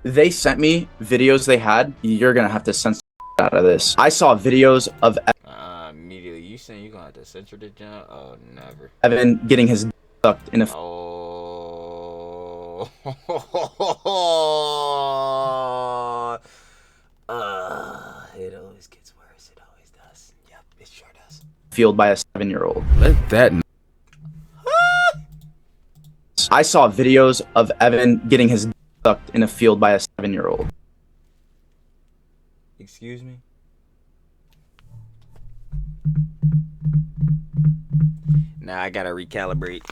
They sent me videos they had. You're gonna have to censor out of this. I saw videos of Immediately. You saying you gonna have to censor the jump? Oh, never. Evan getting his sucked in a. Oh. It always gets worse. It always does. Yep, it sure does. Field by a 7-year-old. Let that. I saw videos of Evan getting his sucked in a field by a 7-year-old. Excuse me? Nah, I gotta recalibrate.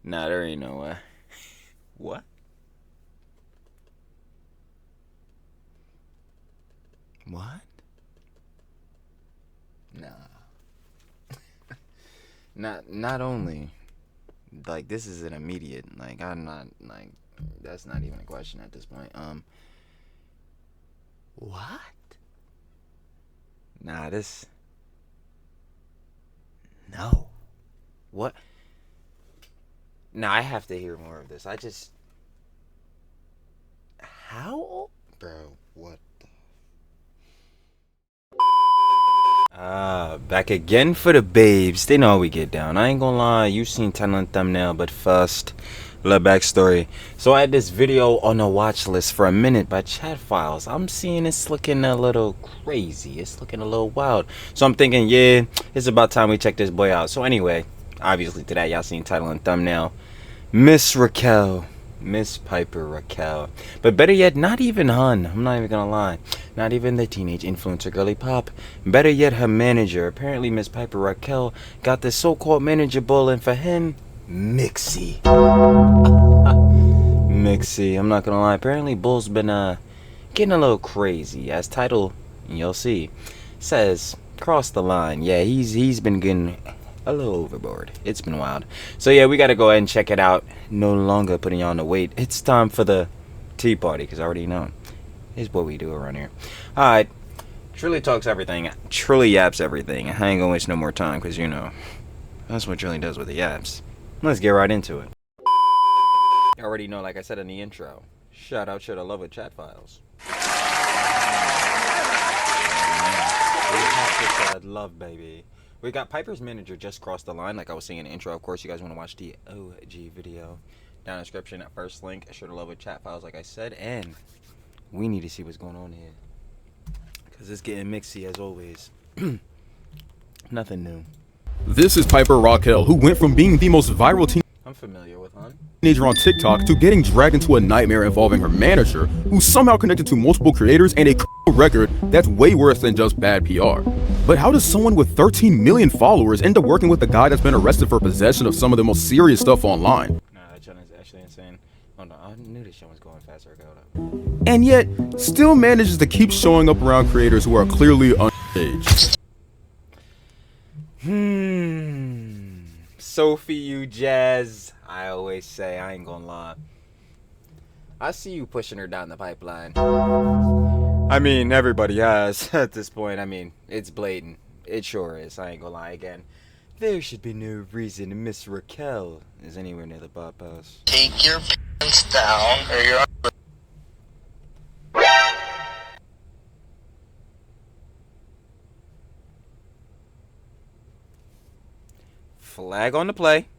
Nah, there ain't no way. What? What? Nah. Not only, like, this is an immediate, like, I'm not, like, that's not even a question at this point. What? Nah, this. No. What? Nah, I have to hear more of this. How? Bro, what the? Back again for the babes. They know how we get down. I ain't gonna lie, you seen title and thumbnail, but first, little backstory. So I had this video on the watch list for a minute by Chat Files. I'm seeing it's looking a little crazy. It's looking a little wild. So I'm thinking, yeah, it's about time we check this boy out. So anyway, obviously today y'all seen title and thumbnail. Miss Rockelle. Miss Piper Rockelle. But better yet, not even hun. I'm not even gonna lie. Not even the teenage influencer girly pop. Better yet, her manager. Apparently Miss Piper Rockelle got this so-called manager bullying for him. Mixie. Mixie. I'm not gonna lie. Apparently Bull's been getting a little crazy. As title, you'll see, says cross the line. Yeah, he's been getting a little overboard. It's been wild. So yeah, we gotta go ahead and check it out. No longer putting you on the wait. It's time for the tea party, because I already know. It's what we do around here. Alright. Truly talks everything. Truly yaps everything. I ain't gonna waste no more time, because you know, that's what Truly does with the yaps. Let's get right into it. You already know, like I said in the intro. Shout out to the love of Chat Files. We have to show that love, baby. We got Piper's manager just crossed the line, like I was saying in the intro. Of course, you guys want to watch the OG video. Down in the description, that first link. Sure to love with Chat Files, like I said. And we need to see what's going on here, because it's getting mixy as always. Nothing new. This is Piper Rockelle, who went from being the most viral I'm familiar with her. teenager on TikTok to getting dragged into a nightmare involving her manager, who's somehow connected to multiple creators and a record that's way worse than just bad PR. But how does someone with 13 million followers end up working with a guy that's been arrested for possession of some of the most serious stuff online? Nah, that channel is actually insane. Oh no, I knew this show was going faster. And yet, still manages to keep showing up around creators who are clearly underage. Sophie, you jazz. I always say, I ain't gonna lie. I see you pushing her down the pipeline. I mean, everybody has at this point. I mean, it's blatant. It sure is. I ain't gonna lie again. There should be no reason Miss Rockelle is anywhere near the bar house. Take your pants down or you're... Flag on the play.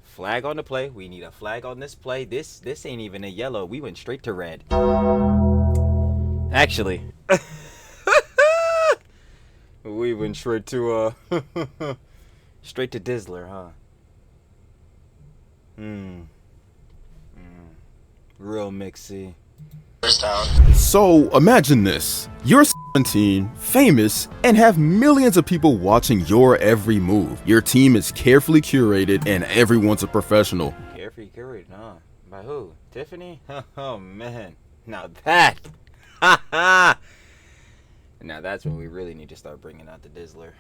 Flag on the play. We need a flag on this play. This ain't even a yellow. We went straight to red. Actually. We went straight to straight to Dizzler, huh? Real mixy. So imagine this. You're 17, famous, and have millions of people watching your every move. Your team is carefully curated and everyone's a professional. Carefree curated, huh? By who? Tiffany? Oh man. Now that. Now that's when we really need to start bringing out the Dizzler.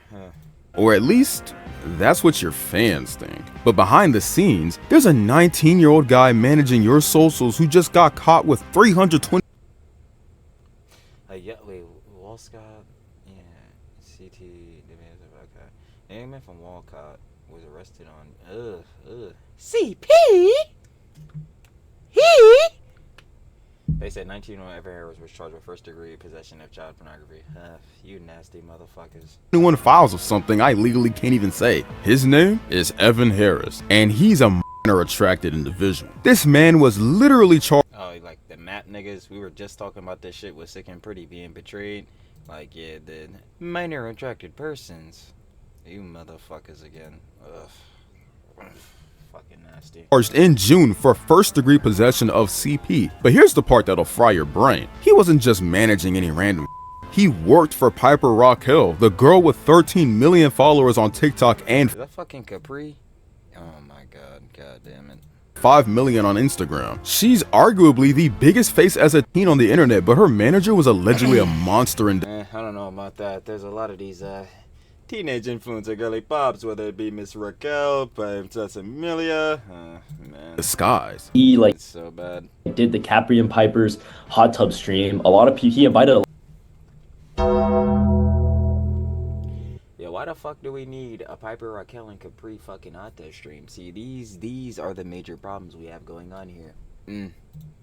Or at least, that's what your fans think. But behind the scenes, there's a 19-year-old guy managing your socials who just got caught with 320. Yeah, wait, Wolfscott? Yeah, CT, okay. man from Walcott was arrested on CP. They said 19-year-old Evan Harris was charged with first-degree possession of child pornography. You nasty motherfuckers. 21 files of something I legally can't even say. His name is Evan Harris, and he's a minor-attracted individual. This man was literally charged. Oh, like the map niggas? We were just talking about this shit with Sick and Pretty being betrayed. Like, yeah, the minor-attracted persons. You motherfuckers again. Ugh. Fucking nasty. Charged in June for first-degree possession of CP. But here's the part that'll fry your brain. He wasn't just managing any random. He worked for Piper Rockelle, the girl with 13 million followers on TikTok and Is that fucking Capri? Oh my god, god damn it. 5 million on Instagram. She's arguably the biggest face as a teen on the internet, but her manager was allegedly a monster and I don't know about that. There's a lot of these teenage influencer girly pops, whether it be Miss Rockelle, Princess Amelia. Man, disguise. He like it's so bad. did the Capri and Piper's hot tub stream. A lot of people, he invited. Yeah, why the fuck do we need a Piper, Rockelle, and Capri fucking hot tub stream? See, these are the major problems we have going on here. A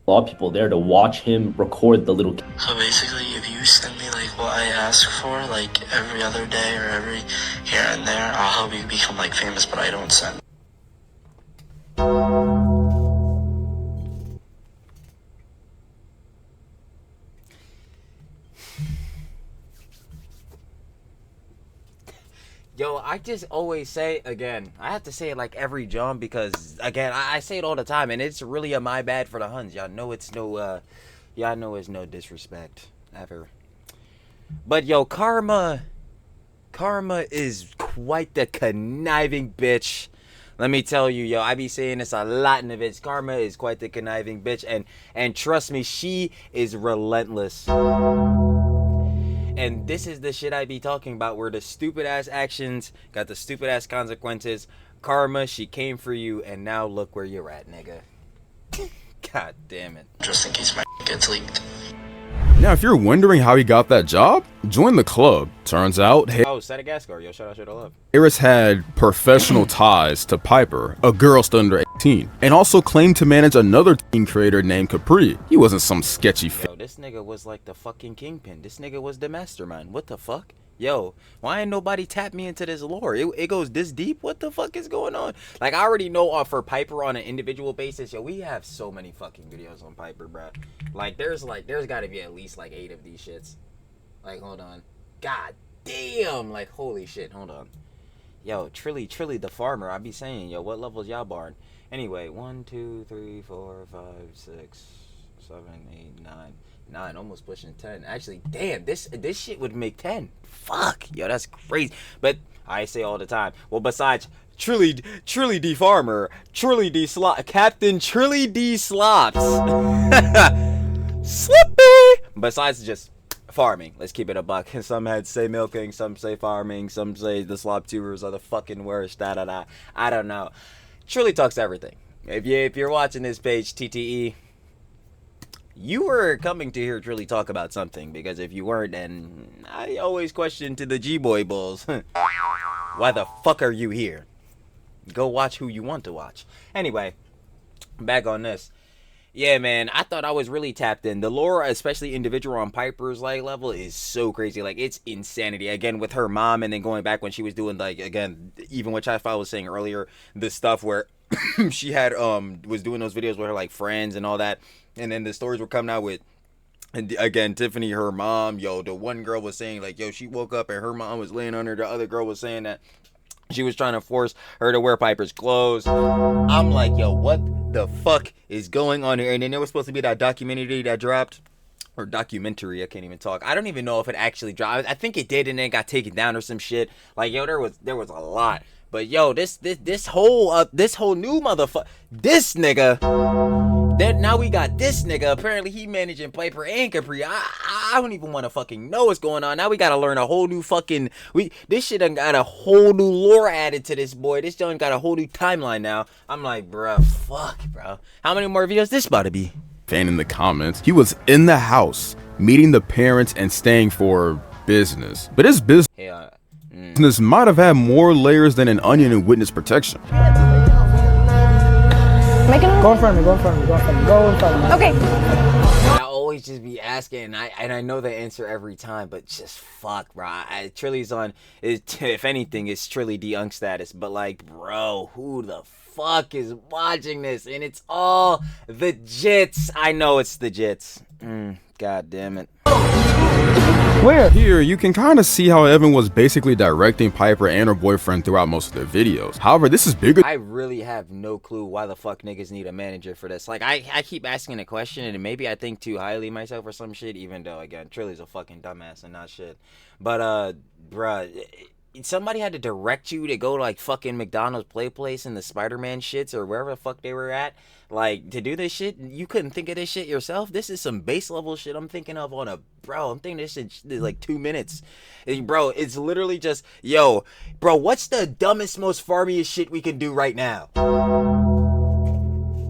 lot of people there to watch him record the little. So basically, if you send me like what I ask for, like every other day or every here and there, I'll help you become like famous, but I don't send. Yo, I just always say, again, I have to say it like every jump because, again, I say it all the time, and it's really a my bad for the Huns. Y'all know it's no, y'all know it's no disrespect, ever. But, yo, Karma is quite the conniving bitch. Let me tell you, yo, I be saying this a lot in the vids. Karma is quite the conniving bitch, and trust me, she is relentless. And this is the shit I be talking about, where the stupid ass actions got the stupid ass consequences. Karma, she came for you, and now look where you're at, nigga. God damn it. Just in case my gets leaked. Now, if you're wondering how he got that job, join the club. Turns out, Oh, Sadagascar, yo, shout out, love. Harris had professional ties to Piper, a girl still under 18, and also claimed to manage another teen creator named Capri. He wasn't some sketchy Yo, this nigga was like the fucking kingpin. This nigga was the mastermind. What the fuck? Yo, why ain't nobody tap me into this lore? It goes this deep? What the fuck is going on? Like, I already know for Piper on an individual basis, yo, we have so many fucking videos on Piper, bruh. Like, there's gotta be at least like 8 of these shits. Like, hold on. God damn, like, holy shit, hold on. Yo, Trilly the farmer, I be saying, yo, what levels y'all barn? Anyway, 1, 2, 3, 4, 5, 6, 7, 8, 9, almost pushing 10. Actually, damn, this shit would make 10. Fuck, yo, that's crazy. But I say all the time, well, besides Trilly D Farmer, Trilly D Slop, Captain Trilly D Slops, Slippy. Besides just farming, let's keep it a buck. Some had say milking, some say farming, some say the slop tubers are the fucking worst. I don't know. Truly talks everything. If you're watching this page, TTE, you were coming to hear Truly talk about something, because if you weren't, then I always question to the G-Boy Bulls, why the fuck are you here? Go watch who you want to watch. Anyway, back on this. Yeah, man, I thought I was really tapped in. The lore, especially individual on Piper's like level, is so crazy. Like, it's insanity. Again, with her mom, and then going back when she was doing, like, again, even what Chai was saying earlier, the stuff where she had was doing those videos with her like friends and all that, and then the stories were coming out with, and again, Tiffany, her mom, yo, the one girl was saying like, yo, she woke up and her mom was laying on her. The other girl was saying that she was trying to force her to wear Piper's clothes. I'm like, yo, what the fuck is going on here? And then there was supposed to be that documentary that dropped, or documentary, I can't even talk. I don't even know if it actually dropped. I think it did, and then it got taken down or some shit. Like, yo, there was a lot. But yo, this whole new motherfucker, this nigga. Then now we got this nigga. Apparently he managing Piper and Capri. I don't even want to fucking know what's going on. Now we gotta learn a whole new fucking. This shit done got a whole new lore added to this boy. This done got a whole new timeline now. I'm like, bruh, fuck, bro. How many more videos this about to be? fan in the comments. He was in the house, meeting the parents and staying for business. But his business. Hey, This might have had more layers than an onion in witness protection. Go in front of me, go in front of me, go in front of me, go in front of me. Okay. I always just be asking, and I know the answer every time, but just fuck, bro. Trilly's on, if anything, it's Trilly de-unk status. But like, bro, who the fuck is watching this? And it's all the jits. I know it's the jits. God damn it. Where? Here, you can kind of see how Evan was basically directing Piper and her boyfriend throughout most of their videos. However, this is bigger. I really have no clue why the fuck niggas need a manager for this. Like, I keep asking a question, and maybe I think too highly of myself or some shit, even though, again, Trilly's a fucking dumbass and not shit. But, bruh, somebody had to direct you to go to, like, fucking McDonald's Play Place and the Spider-Man shits or wherever the fuck they were at. Like, to do this shit, you couldn't think of this shit yourself? This is some base level shit I'm thinking of on a, bro, I'm thinking this shit is like 2 minutes. And bro, it's literally just, yo, bro, what's the dumbest, most farmiest shit we can do right now?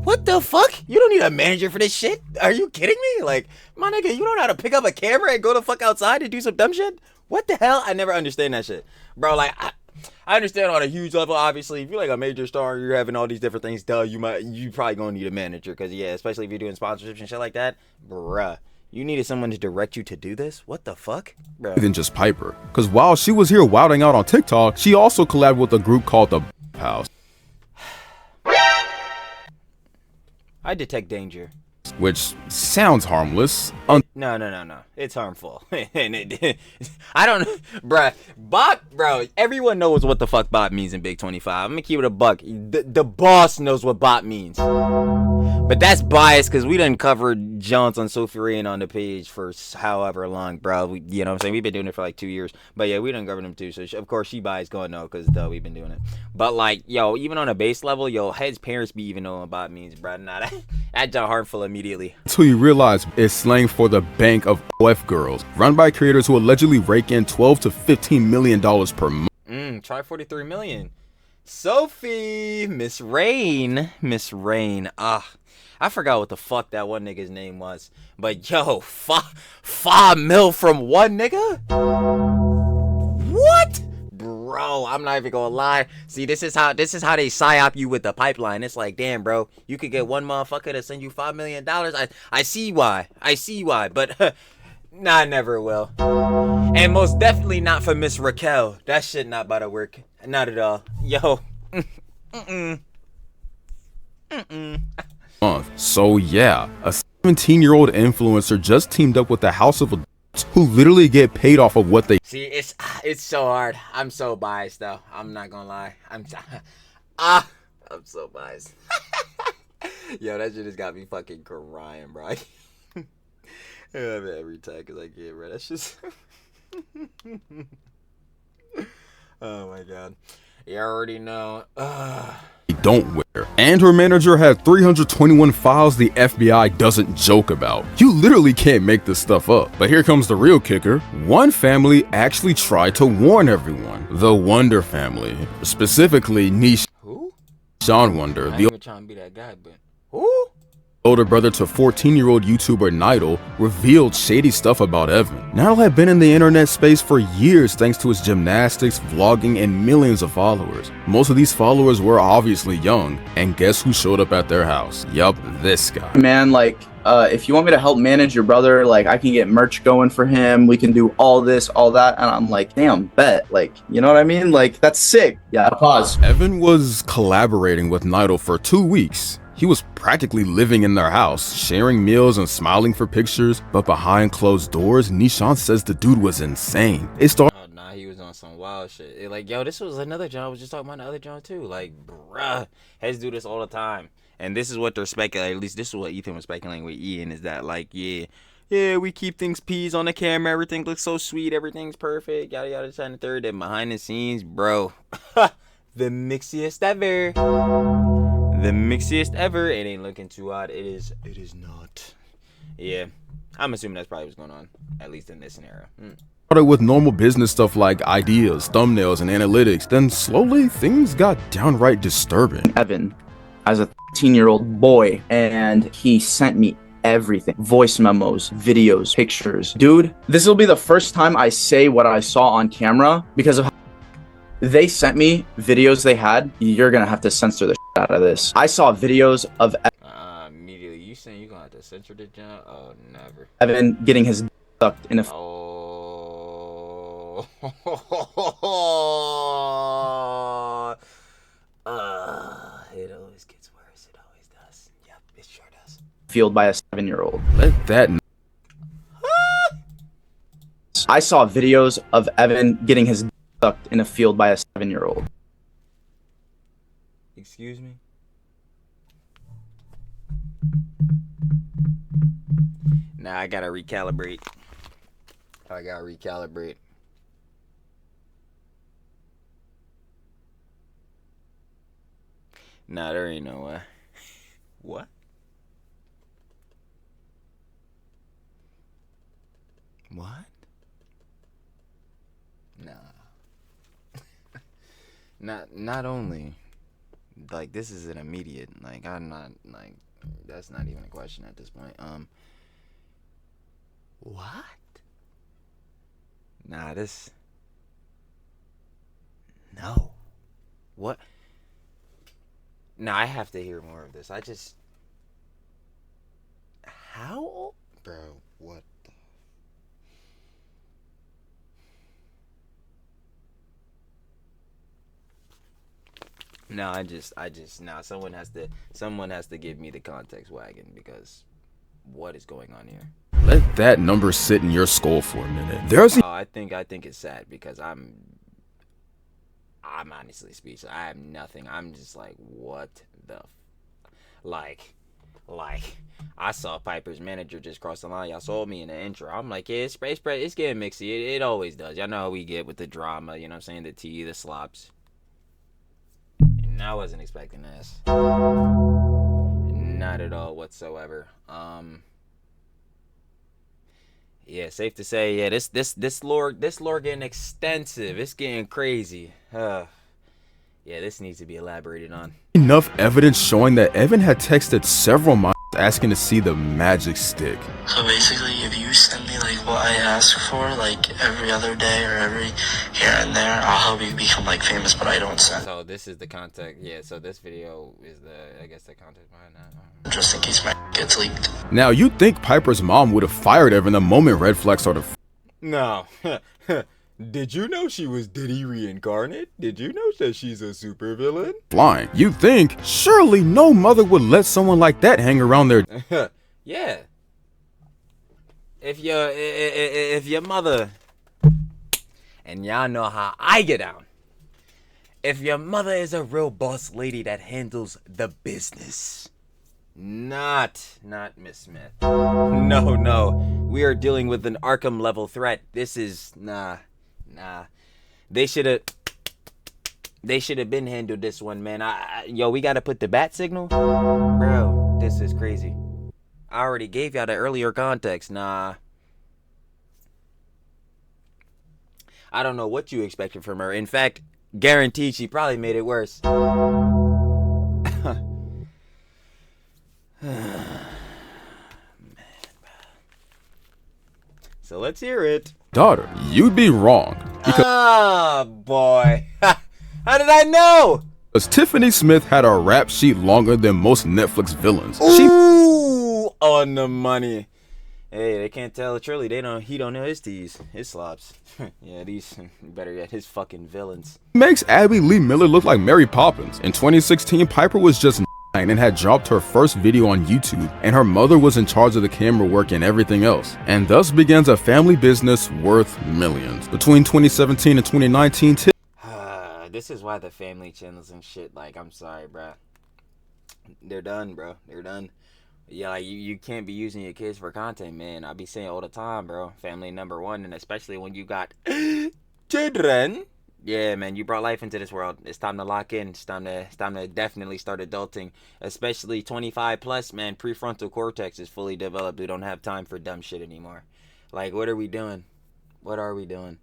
What the fuck? You don't need a manager for this shit? Are you kidding me? Like, my nigga, you don't know how to pick up a camera and go the fuck outside and do some dumb shit? What the hell? I never understand that shit. Bro, like, I understand on a huge level, obviously, if you're like a major star, you're having all these different things, you probably gonna need a manager, because yeah, especially if you're doing sponsorships and shit like that, bruh, you needed someone to direct you to do this? What the fuck? Bruh. Than just Piper, because while she was here wilding out on TikTok, she also collabed with a group called the House, I detect danger. which sounds harmless. No. It's harmful. And I don't, bruh. Bot, bro. Everyone knows what the fuck bot means in Big 25. I'm gonna keep it a buck. The boss knows what bot means. But that's biased because we done covered Jones on Sophie Ryan on the page for however long, bro. You know what I'm saying? We've been doing it for like 2 years. But yeah, we done covered them too. So of course she biased going no because we've been doing it. But like, yo, even on a base level, yo, his parents be even knowing what bot means, bro. Nah, that's harmful immediately. Until you realize it's slang for the bank of OF girls, run by creators who allegedly rake in $12 to $15 million per month. Try 43 million. Sophie, Miss Rain. I forgot what the fuck that one nigga's name was. But yo, 5 mil from one nigga? What? Bro, I'm not even gonna lie. See, this is how they psyop you with the pipeline. It's like, damn, bro, you could get one motherfucker to send you $5 million. I see why. But nah, I never will. And most definitely not for Miss Rockelle. That shit not about to work. Not at all. Yo. So yeah, a 17-year-old influencer just teamed up with the House of Adults who literally get paid off of what they see. It's so hard. I'm so biased though. I'm not gonna lie. I'm so biased. Yo, that shit just got me fucking crying, bro. Every time because I get bro. That's just oh my god. You already know. don't wear. And her manager had 321 files the FBI doesn't joke about. You literally can't make this stuff up. But here comes the real kicker. One family actually tried to warn everyone. The Wonder family. Specifically, Niche. Who? Sean Wonder. I ain't even trying to be that guy, but who? Older brother to 14-year-old YouTuber Nidal revealed shady stuff about Evan. Nidal had been in the internet space for years thanks to his gymnastics, vlogging, and millions of followers. Most of these followers were obviously young, and guess who showed up at their house? Yup, this guy. Man, like, if you want me to help manage your brother, like, I can get merch going for him. We can do all this, all that. And I'm like, damn, bet. Like, you know what I mean? Like, that's sick. Yeah, pause. Evan was collaborating with Nidal for 2 weeks. He was practically living in their house, sharing meals and smiling for pictures, but behind closed doors, Nishan says the dude was insane. It started. Oh, nah, he was on some wild shit. Like, yo, this was another John. I was just talking about another John too. Like, bruh, heads do this all the time. And this is what they're speculating. At least this is what Ethan was speculating with Ian, is that like, yeah, we keep things peas on the camera. Everything looks so sweet. Everything's perfect. Yada yada, this and the third. And behind the scenes, bro, the mixiest ever. The mixiest ever. It ain't looking too odd. It is not. Yeah, I'm assuming that's probably what's going on, at least in this scenario. Started with normal business stuff like ideas, thumbnails, and analytics. Then slowly things got downright disturbing. Evan, as a 13-year-old boy, and he sent me everything. Voice memos, videos, pictures. Dude, this will be the first time I say what I saw on camera because of how They sent me videos they had. You're gonna have to censor the shit out of this. I saw videos of Immediately. You saying you gonna have to censor the jump? Oh, never. Evan getting his sucked in a. Oh. It always gets worse. It always does. Yep, it sure does. Field by a 7-year-old. Let that I saw videos of Evan getting his sucked in a field by a 7-year-old. Excuse me? Now I gotta recalibrate. Nah, there ain't no way. What? What? Nah. Not only, like, this is an immediate, like, I'm not, like, that's not even a question at this point. What? Nah, this. No. What? Nah, I have to hear more of this. How? Bro, what the? No, now someone has to give me the context wagon, because what is going on here? Let that number sit in your skull for a minute. There's I think it's sad, because I'm honestly speechless. I have nothing. I'm just like, what the like I saw Piper's manager just cross the line. Y'all saw me in the intro. I'm like, yeah, it's getting mixy. It always does. Y'all know how we get with the drama, you know what I'm saying? The tea, the slops. And I wasn't expecting this. Not at all whatsoever. Yeah, safe to say, yeah, this lore getting extensive. It's getting crazy. Yeah, this needs to be elaborated on. enough evidence showing that Evan had texted several minors asking to see the magic stick. So basically, if you send me like what I ask for, like every other day or every here and there, I'll help you become like famous, but I don't send. So this is the context. Yeah, so this video is I guess the context behind that. Just in case my gets leaked. Now, you'd think Piper's mom would have fired Evan the moment red flags started No. Did you know she was Diddy reincarnate? Did you know that she's a supervillain? flying. You'd think, surely no mother would let someone like that hang around their Yeah. If your mother, and y'all know how I get down, if your mother is a real boss lady that handles the business, not Miss Smith. No. We are dealing with an Arkham level threat. This is nah. They should have been handled this one, man. Yo, we gotta put the bat signal, bro. This is crazy. I already gave y'all the earlier context. Nah. I don't know what you expected from her. In fact, guaranteed she probably made it worse. So let's hear it. daughter. You'd be wrong. Boy. How did I know? Because Tiffany Smith had a rap sheet longer than most Netflix villains. Ooh, on the money. Hey, they can't tell Trilly. He don't know his teas, his slops. Yeah, better yet, his fucking villains. She makes Abby Lee Miller look like Mary Poppins. In 2016, Piper was just 9 and had dropped her first video on YouTube, and her mother was in charge of the camera work and everything else. And thus begins a family business worth millions. Between 2017 and 2019, This is why the family channels and shit, like, I'm sorry, bro. They're done, bro. They're done. Yeah, like, you can't be using your kids for content, man. I be saying all the time, bro. Family number one, and especially when you got children. Yeah, man, you brought life into this world. It's time to lock in. It's time to definitely start adulting. Especially 25 plus, man. Prefrontal cortex is fully developed. We don't have time for dumb shit anymore. Like, what are we doing? What are we doing?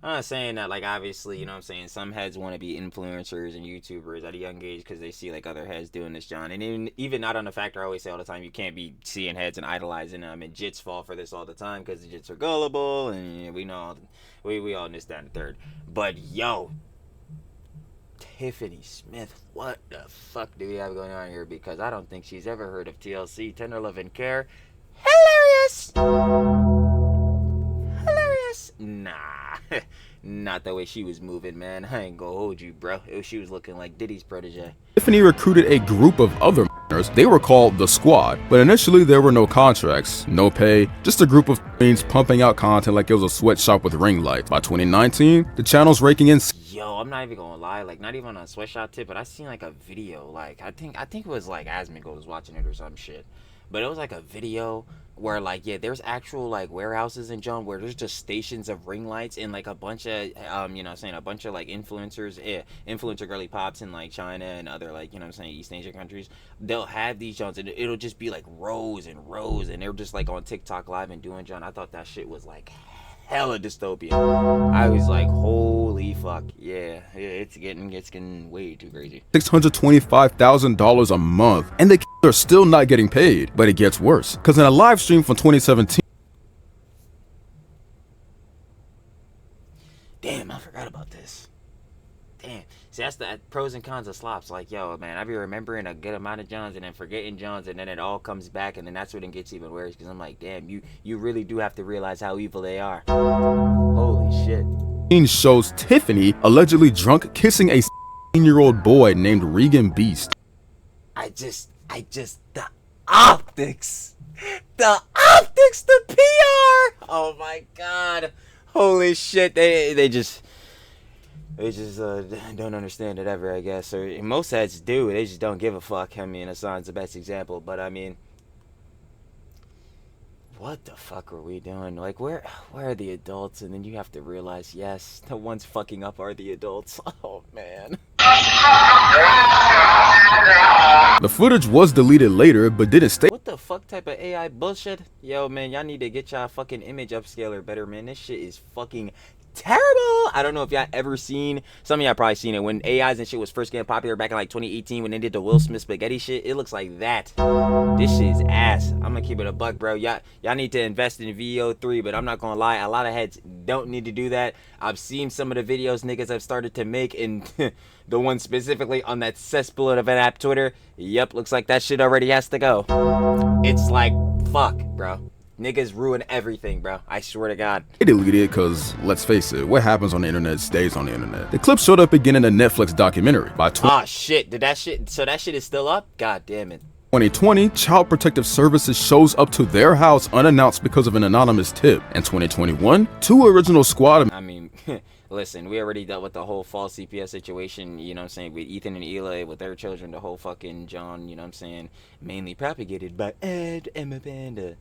I'm not saying that, like, obviously, you know what I'm saying, some heads want to be influencers and YouTubers at a young age because they see, like, other heads doing this, John. And even not on the factor, I always say all the time, you can't be seeing heads and idolizing them. And jits fall for this all the time because the jits are gullible, and we know, we all this, that, and the third. But, yo, Tiffany Smith. What the fuck do we have going on here? Because I don't think she's ever heard of TLC, Tender Love and Care. Hilarious! Hilarious! Nah. Not the way she was moving, man. I ain't gonna hold you, bro. She was looking like Diddy's protege. Tiffany recruited a group of other minors. They were called the Squad, but initially there were no contracts, no pay, just a group of queens pumping out content like it was a sweatshop with ring lights. By 2019, the channel's raking in. Yo, I'm not even gonna lie, like not even on a sweatshop tip, but I seen like a video, like I think it was like Asmongold was watching it or some shit. But it was like a video where like, yeah, there's actual like warehouses in John where there's just stations of ring lights and like a bunch of you know what I'm saying, a bunch of like influencers, influencer girly pops in like China and other like, you know what I'm saying, East Asian countries. They'll have these Johns and it'll just be like rows and rows, and they're just like on TikTok live and doing John. I thought that shit was like hella dystopian. I was like, holy fuck, yeah, it's getting way too crazy. $625,000 a month, and the are still not getting paid. But it gets worse, because in a live stream from 2017, damn, I forgot about this. Damn. See, that's the pros and cons of slops. Like, yo, man, I be remembering a good amount of Johns and then forgetting Johns, and then it all comes back, and then that's when it gets even worse, because I'm like, damn, you really do have to realize how evil they are. Holy shit. shows Tiffany allegedly drunk kissing a 16-year-old boy named Regan Beast. The optics, the PR. Oh my god. Holy shit. They just don't understand it ever, I guess. Or most heads do. They just don't give a fuck. I mean, Hassan's the best example. But I mean, what the fuck are we doing? Like, where are the adults? And then you have to realize, yes, the ones fucking up are the adults. Oh man. The footage was deleted later, but didn't stay. What the fuck type of AI bullshit? Yo, man, y'all need to get y'all fucking image upscaler better, man. This shit is fucking terrible. I don't know if y'all ever seen, some of y'all probably seen it when AIs and shit was first getting popular back in like 2018 when they did the Will Smith spaghetti shit. It looks like that. This shit is ass. I'm gonna keep it a buck, bro. Y'all need to invest in VO3, but I'm not gonna lie, a lot of heads don't need to do that. I've seen some of the videos niggas have started to make, and the one specifically on that cesspool of an app Twitter, yep, looks like that shit already has to go. It's like, fuck, bro. Niggas ruin everything, bro. I swear to God. They deleted it because, let's face it, what happens on the internet stays on the internet. The clip showed up again in a Netflix documentary by Ah, shit. So that shit is still up? God damn it. 2020, Child Protective Services shows up to their house unannounced because of an anonymous tip. In 2021, two original Squad. I mean, listen, we already dealt with the whole false CPS situation, you know what I'm saying, with Ethan and Eli, with their children, the whole fucking John, you know what I'm saying, mainly propagated by Ed and Amanda.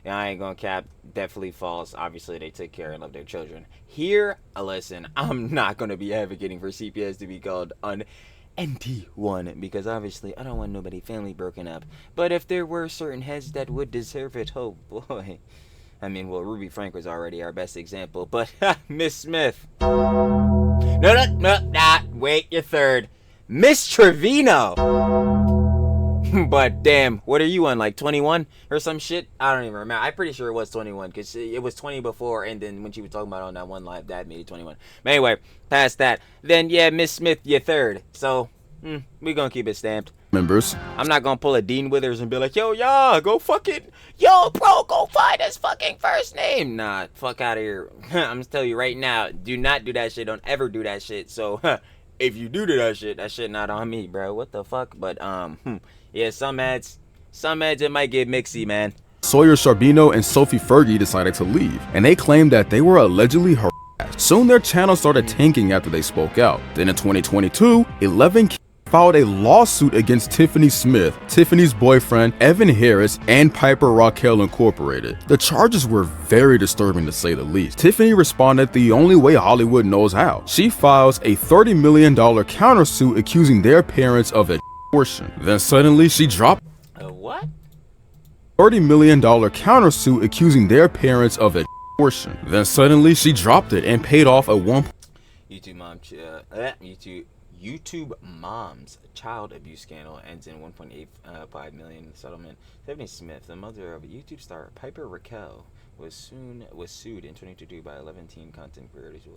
And I ain't gonna cap, definitely false. Obviously, they took care and loved their children. Here, listen, I'm not gonna be advocating for CPS to be called an NT1, because obviously I don't want nobody family broken up. But if there were certain heads that would deserve it, oh boy. I mean, well, Ruby Frank was already our best example, but Miss Smith. No, wait, you're third. Miss Trevino. But damn, what are you on, like 21 or some shit? I don't even remember. I'm pretty sure it was 21 because it was 20 before, and then when she was talking about it on that one live, that made it 21. But anyway, past that, then yeah, Miss Smith, you're third. So we gonna keep it stamped. Members. I'm not gonna pull a Dean Withers and be like, yo, go fucking, yo, bro, go find his fucking first name. Nah, fuck out of here. I'm just telling you right now, do not do that shit. Don't ever do that shit. So if you do that shit not on me, bro. What the fuck? But yeah, some ads it might get mixy, man. Sawyer Charbino and Sophie Fergie decided to leave, and they claimed that they were allegedly harassed. Soon their channel started tanking after they spoke out. Then in 2022, 11 filed a lawsuit against Tiffany Smith, Tiffany's boyfriend, Evan Harris, and Piper Rockelle Incorporated. The charges were very disturbing to say the least. Tiffany responded the only way Hollywood knows how. She files a $30 million countersuit accusing their parents of abortion. Then suddenly she dropped what? $30 million countersuit accusing their parents of abortion. Then suddenly she dropped it and paid off a YouTube mom's child abuse scandal ends in 1.85 million settlement. Tiffany Smith, the mother of YouTube star Piper Rockelle, was sued in 2022 by 11 teen content creators who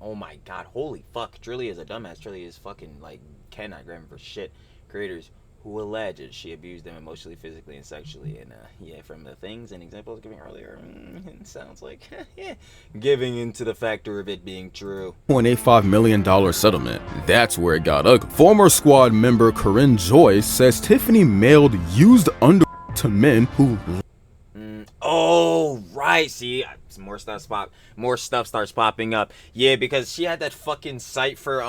Oh my god, holy fuck. Trilly is a dumbass. Trilly is fucking, like, cannot grab him for shit. Creators who alleged she abused them emotionally, physically, and sexually. And, yeah, from the things and examples given earlier, it sounds like, yeah, giving into the factor of it being true. $1.85 million settlement. That's where it got ugly. Former squad member Corinne Joyce says Tiffany mailed used underwear to men who... Oh, right. See, more stuff starts popping up. Yeah, because she had that fucking site for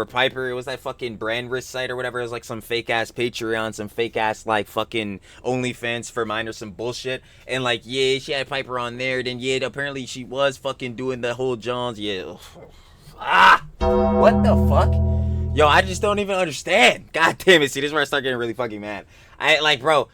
Piper. It was that fucking brand risk site or whatever. It was like some fake ass Patreon, some fake ass like fucking OnlyFans for mine or some bullshit. And like, yeah, she had Piper on there. Then yeah, apparently she was fucking doing the whole Johns. Yeah. What the fuck? Yo, I just don't even understand. God damn it. See, this is where I start getting really fucking mad. Bro.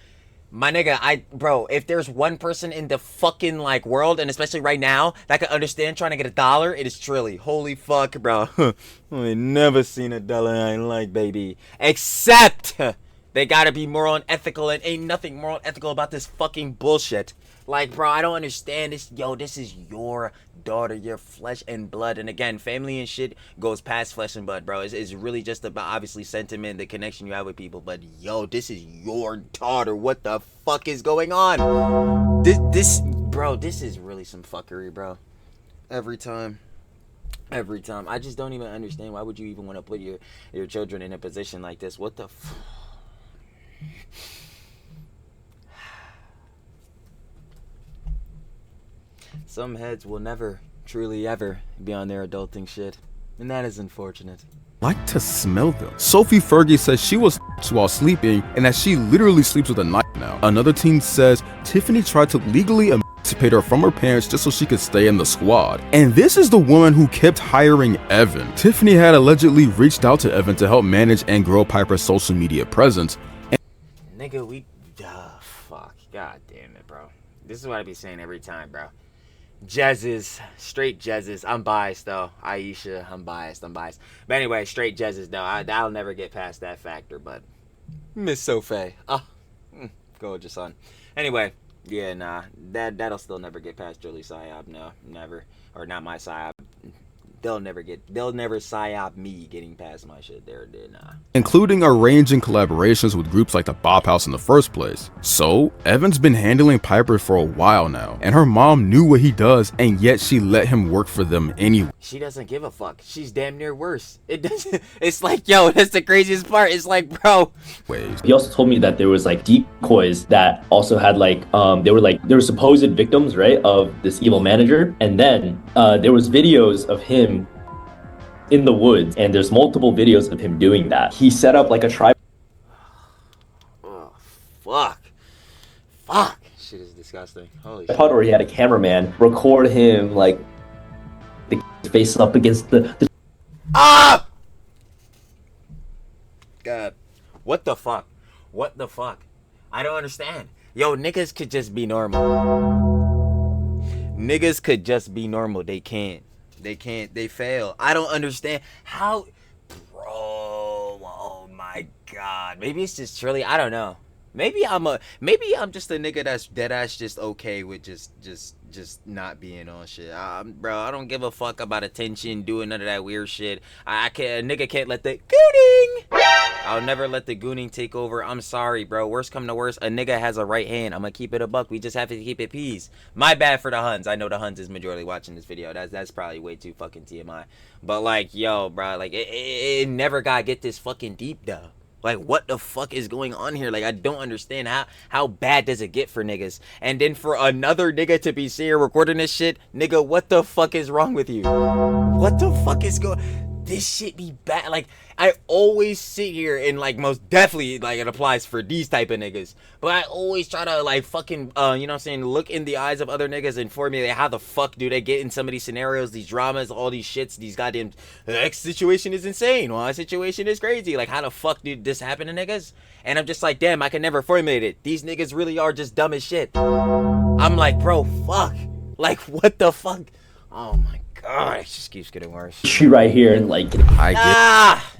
My nigga, bro, if there's one person in the fucking, like, world, and especially right now, that can understand trying to get $1, it is Trilly. Holy fuck, bro. I ain't never seen $1 I ain't like, baby. Except, they gotta be moral and ethical, and ain't nothing moral and ethical about this fucking bullshit. Like, bro, I don't understand this. Yo, this is your daughter, your flesh and blood. And again, family and shit goes past flesh and blood, bro. It's really just about, obviously, sentiment, the connection you have with people. But, yo, this is your daughter. What the fuck is going on? Bro, this is really some fuckery, bro. Every time. I just don't even understand. Why would you even want to put your children in a position like this? What the fuck? Some heads will never, truly ever, be on their adulting shit. And that is unfortunate. like to smell them. Sophie Fergie says she was while sleeping and that she literally sleeps with a knife now. Another team says Tiffany tried to legally emancipate her from her parents just so she could stay in the squad. And this is the woman who kept hiring Evan. Tiffany had allegedly reached out to Evan to help manage and grow Piper's social media presence. Nigga, fuck. God damn it, bro. This is what I be saying every time, bro. Jezzes, straight Jezzes. I'm biased though. Aisha, I'm biased. But anyway, straight Jezzes though. I'll never get past that factor. But Miss Sophie, gorgeous son. Anyway, yeah, nah, that'll still never get past Julie Psyop. No, never, or not my Psyop. They'll never psyop me getting past my shit there, nah. Including arranging collaborations with groups like the Bop House in the first place. So, Evan's been handling Piper for a while now, and her mom knew what he does, and yet she let him work for them anyway. She doesn't give a fuck. She's damn near worse. It's like, yo, that's the craziest part. It's like, bro. He also told me that there was like decoys that also had like, they were supposed victims, right, of this evil manager, and then there was videos of him in the woods, and there's multiple videos of him doing that. He set up like a tripod. Oh, fuck. Shit is disgusting. Holy shit. Or he had a cameraman record him like the face up against the Ah! God. What the fuck? I don't understand. Yo, niggas could just be normal. They can't. They fail. I don't understand how, bro. Oh my god. Maybe it's just Trilly. I don't know. Maybe I'm just a nigga that's deadass just okay with just not being on shit. Bro, I don't give a fuck about attention, doing none of that weird shit. A nigga can't let the gooning. I'll never let the gooning take over. I'm sorry, bro. Worst come to worst, a nigga has a right hand. I'm gonna keep it a buck. We just have to keep it peace. My bad for the Huns. I know the Huns is majority watching this video. That's probably way too fucking TMI. But like, yo, bro, like it never gotta get this fucking deep though. Like, what the fuck is going on here? Like, I don't understand how bad does it get for niggas? And then for another nigga to be sitting here recording this shit, nigga, what the fuck is wrong with you? What the fuck is going? This shit be bad. Like, I always sit here and like, most definitely, like, it applies for these type of niggas, but I always try to like fucking you know what I'm saying, look in the eyes of other niggas and formulate how the fuck do they get in some of these scenarios, these dramas, all these shits, these goddamn X situation is insane, well, our situation is crazy, like how the fuck did this happen to niggas? And I'm just like, damn, I can never formulate it. These niggas really are just dumb as shit. I'm like, bro, fuck, like what the fuck? Oh my god, it just keeps getting worse. She right here and like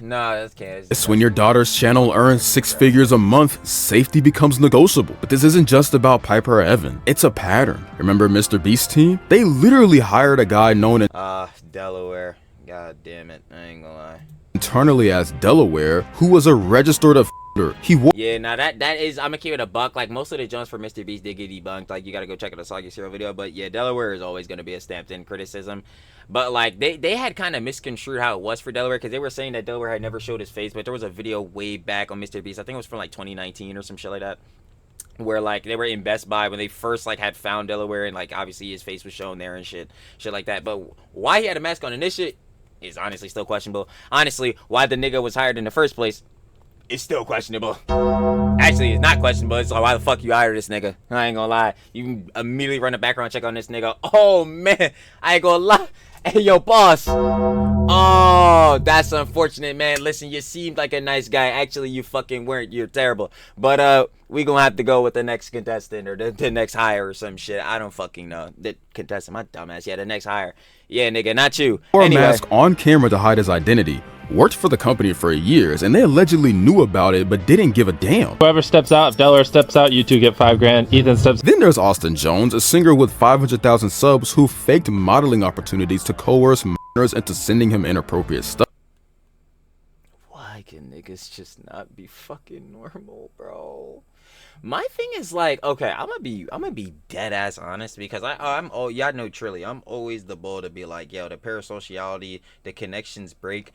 no, that's can't. It's when your daughter's channel earns 6 figures a month, safety becomes negotiable. But this isn't just about Piper or Evan. It's a pattern. Remember Mr. Beast's team? They literally hired a guy known as Delaware. God damn it. I ain't gonna lie. Internally as Delaware, who was a registered offender. He was Yeah, now that is, I'm gonna keep it a buck. Like, most of the jumps for Mr. Beast did get debunked. Like, you gotta go check out the Soggy Serial video. But yeah, Delaware is always gonna be a stamped in criticism. But like, they had kind of misconstrued how it was for Delaware, because they were saying that Delaware had never showed his face. But there was a video way back on Mr. Beast. I think it was from like 2019 or some shit like that, where like they were in Best Buy when they first like had found Delaware, and like obviously his face was shown there and shit like that. But why he had a mask on in this shit is honestly still questionable. Honestly, why the nigga was hired in the first place is still questionable. Actually, it's not questionable. It's like, why the fuck you hired this nigga? I ain't gonna lie. You can immediately run a background check on this nigga. Oh man, I ain't gonna lie. Hey, yo, boss. Oh, that's unfortunate, man. Listen, you seemed like a nice guy. Actually, you fucking weren't. You're terrible. But we gonna have to go with the next contestant, or the next hire or some shit. I don't fucking know. The contestant, my dumbass. Yeah, the next hire. Yeah, nigga, not you. wore a mask on camera to hide his identity. Worked for the company for years, and they allegedly knew about it but didn't give a damn. Whoever steps out, if Delaware steps out, you two get $5 grand. Ethan steps. Then there's Austin Jones, a singer with 500,000 subs who faked modeling opportunities to coerce minors into sending him inappropriate stuff. Why can niggas just not be fucking normal, bro? My thing is like, okay, I'm gonna be dead ass honest, because y'all know Trilly. I'm always the bull to be like, yo, the parasociality, the connections break.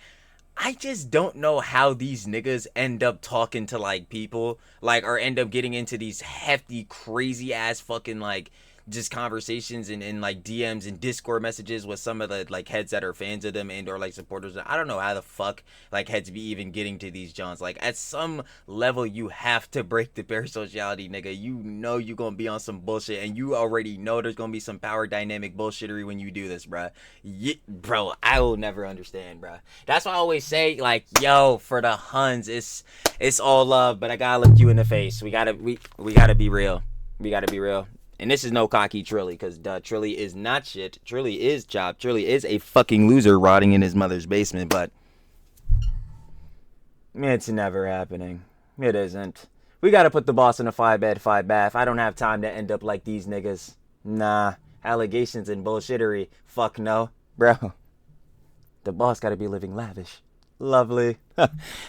I just don't know how these niggas end up talking to like people, like, or end up getting into these hefty, crazy ass fucking like just conversations and like DMs and Discord messages with some of the like heads that are fans of them and or like supporters. I don't know how the fuck like heads be even getting to these Johns. Like, at some level you have to break the parasociality, nigga. You know you gonna be on some bullshit, and you already know there's gonna be some power dynamic bullshittery when you do this, bruh. Bro, I will never understand, bruh. That's why I always say, like, yo, for the Huns, it's all love, but I gotta look you in the face. We gotta be real. We gotta be real. And this is no cocky Trilly, because Trilly is not shit. Trilly is chopped. Trilly is a fucking loser rotting in his mother's basement, but it's never happening. It isn't. We gotta put the boss in a 5-bed, 5-bath. I don't have time to end up like these niggas. Nah. Allegations and bullshittery. Fuck no. Bro. The boss gotta be living lavish. Lovely.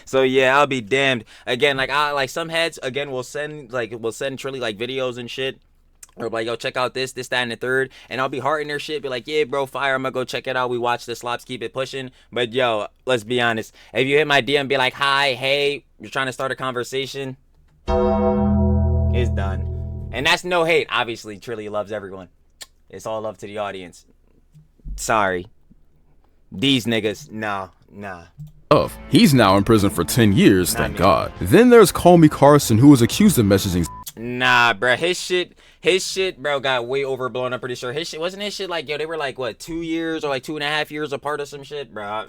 So yeah, I'll be damned. Again, like some heads again will send Trilly like videos and shit. Or like, yo, check out this, that, and the third. And I'll be hearting their shit. Be like, yeah, bro, fire. I'm gonna go check it out. We watch the slops, keep it pushing. But yo, let's be honest. If you hit my DM, be like, hi, hey, you're trying to start a conversation, it's done. And that's no hate. Obviously, Trilly loves everyone. It's all love to the audience. Sorry. These niggas, nah. He's now in prison for 10 years, thank God. Then there's Call Me Carson, who was accused of messaging. Nah, bro, his shit, bro, got way overblown. I'm pretty sure his shit wasn't his shit. Like, yo, they were like, what, 2 years or like 2.5 years apart or some shit, bro.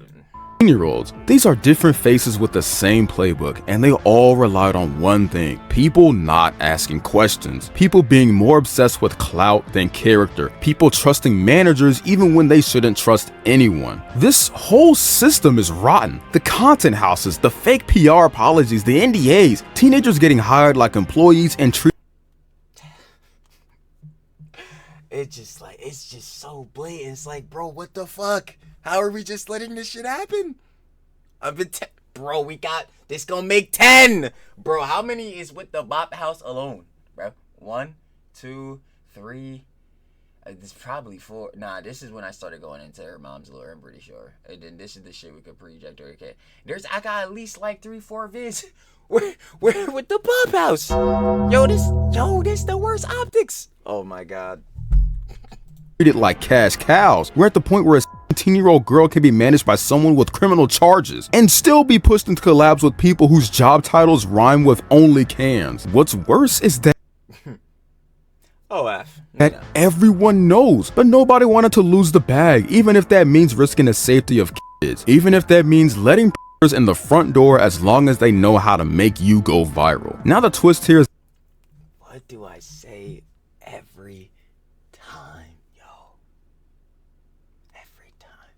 10-year-olds. These are different faces with the same playbook, and they all relied on one thing: people not asking questions, people being more obsessed with clout than character, people trusting managers even when they shouldn't trust anyone. This whole system is rotten. The content houses, the fake PR apologies, the NDAs, teenagers getting hired like employees and treated. It's just so blatant. It's like, bro, what the fuck? How are we just letting this shit happen? Bro, we got this gonna make 10. Bro, how many is with the Bop House alone, bro? 1, 2, 3. This probably 4. Nah, this is when I started going into her mom's lure. I'm pretty sure. And then this is the shit we could project. Okay, I got at least like 3-4 vids. We're with the Bop House. Yo, this the worst optics. Oh my god. Treated like cash cows. We're at the point where a 17-year-old girl can be managed by someone with criminal charges and still be pushed into collabs with people whose job titles rhyme with only cans. What's worse is that everyone knows, but nobody wanted to lose the bag, even if that means risking the safety of kids, even if that means letting in the front door, as long as they know how to make you go viral. Now the twist here is, what do I say every time, yo? Every time.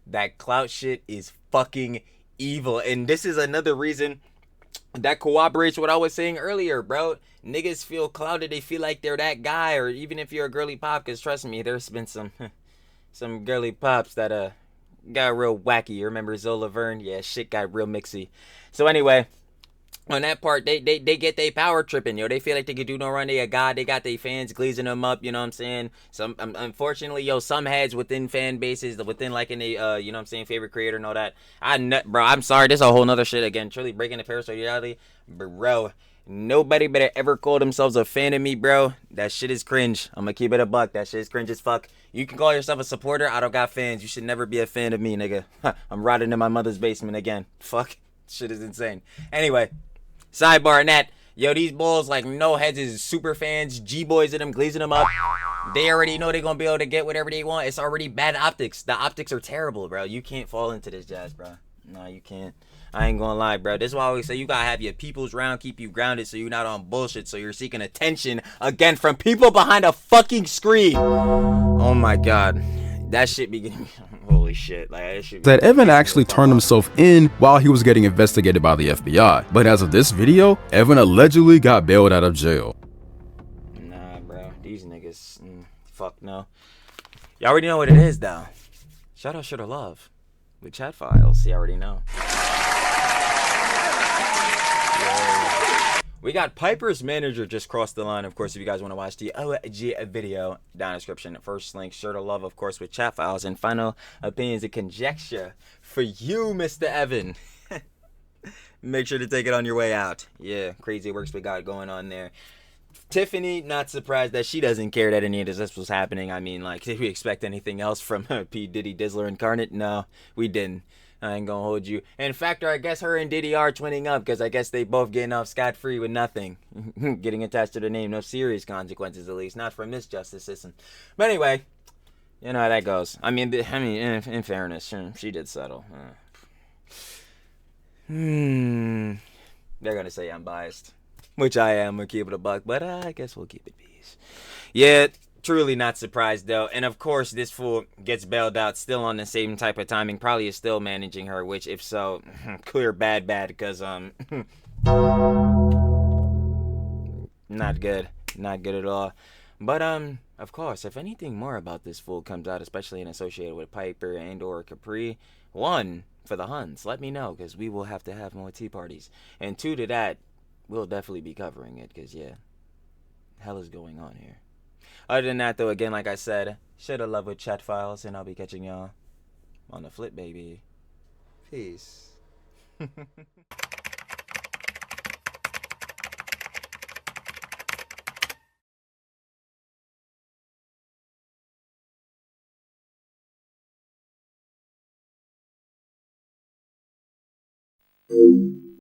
That clout shit is fucking evil. And this is another reason that corroborates what I was saying earlier, bro. Niggas feel clouded. They feel like they're that guy. Or even if you're a girly pop, because trust me, there's been some some girly pops that got real wacky. You remember Zola Verne? Yeah, shit got real mixy. So anyway, on that part, they get they power tripping, yo. They feel like they could do no run. They a god. They got their fans glazing them up. You know what I'm saying? Some unfortunately, yo, some heads within fan bases, within like in a you know what I'm saying, favorite creator and all that. Bro. I'm sorry. This is a whole nother shit again. Truly breaking the parasite reality, bro. Nobody better ever call themselves a fan of me, bro. That shit is cringe. I'm gonna keep it a buck. That shit is cringe as fuck. You can call yourself a supporter. I don't got fans. You should never be a fan of me, nigga. I'm rotting in my mother's basement again. Fuck. Shit is insane. Anyway. Sidebar and that, yo, these bulls like no heads is super fans, G-boys in them, glazing them up. They already know they're gonna be able to get whatever they want. It's already bad optics. The optics are terrible, bro. You can't fall into this jazz, bro. No, you can't. I ain't gonna lie, bro. This is why I always say you gotta have your peoples round, keep you grounded so you're not on bullshit, so you're seeking attention again from people behind a fucking screen. Oh my god. That shit be getting me. Holy shit. Like, that shit that Evan actually turned himself in while he was getting investigated by the FBI. But as of this video, Evan allegedly got bailed out of jail. Nah, bro. These niggas. Fuck no. You already know what it is, though. Shout out Shoulda Love with chat files. You already know. We got Piper's manager just crossed the line. Of course, if you guys want to watch the OG video, down in the description. First link, Shoulda Love, of course, with chat files and final opinions and conjecture for you, Mr. Evan. Make sure to take it on your way out. Yeah, crazy works we got going on there. Tiffany, not surprised that she doesn't care that any of this was happening. I mean, like, did we expect anything else from P. Diddy Dizzler Incarnate? No, we didn't. I ain't gonna hold you. In fact, I guess her and Diddy are twinning up because I guess they both getting off scot-free with nothing. Getting attached to their name, no serious consequences, at least. Not from this justice system. But anyway, you know how that goes. I mean, in fairness, she did settle. They're gonna say I'm biased. Which I am, we'll keep it a buck, but I guess we'll keep it peace. Yeah, truly not surprised though. And of course, this fool gets bailed out still on the same type of timing. Probably is still managing her, which if so, clear bad, because, not good. Not good at all. But, of course, if anything more about this fool comes out, especially in associated with Piper and or Capri, one, for the Huns, let me know, because we will have to have more tea parties. And two, to that, we'll definitely be covering it, because, yeah, hell is going on here. Other than that, though, again, like I said, Shoulda Love with chat files, and I'll be catching y'all on the flip, baby. Peace.